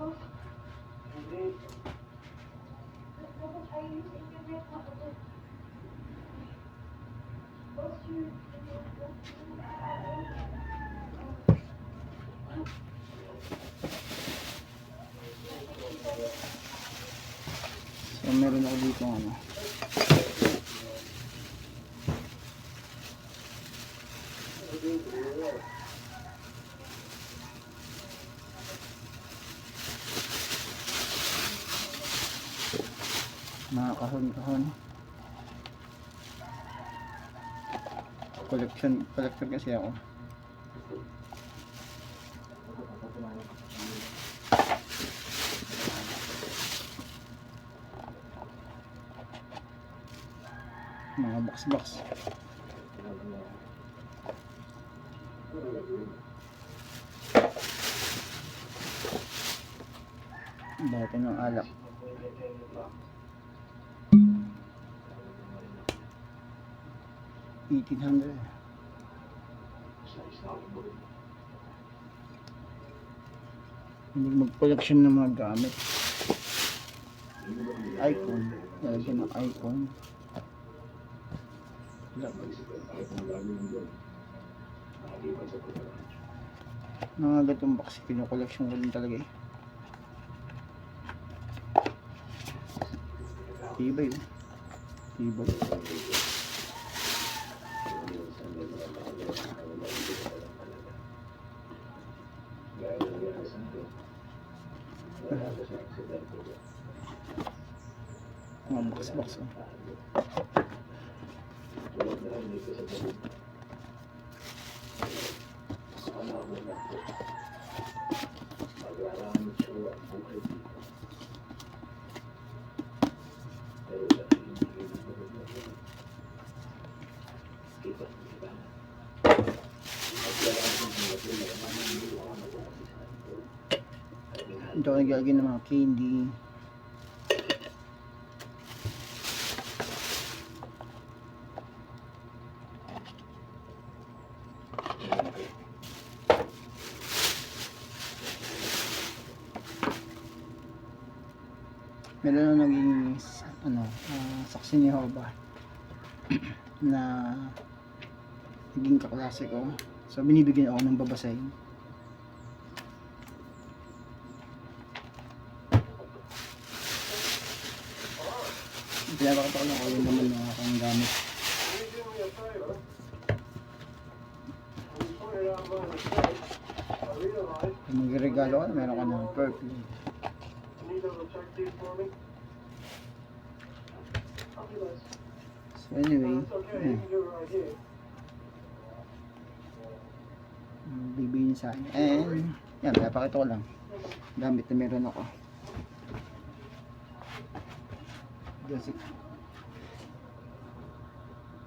So meron ako dito ano. Mga kahon-kahon. Collector kasi ako. Mga box. Dati ng alak. $1,800. Hindi mag-collection ng mga gamit. iPhone. Lalagyan ng iPhone. Mga gatong box kino-collection ko din talaga eh. Tibay oh. Tibay. Mga box oh. Ito ako nagagawin ng mga candy. Meron na naging saksi ni Jehovah na naging kaklase ko. So binibigyan ako ng babasahin. Pinapakita ko lang ako yung naman ng aking gamit. Kung magregalo ka, meron ka ng perfume. So anyway, bibigyan sa akin. And yan, pinapakita ko lang gamit na meron ako.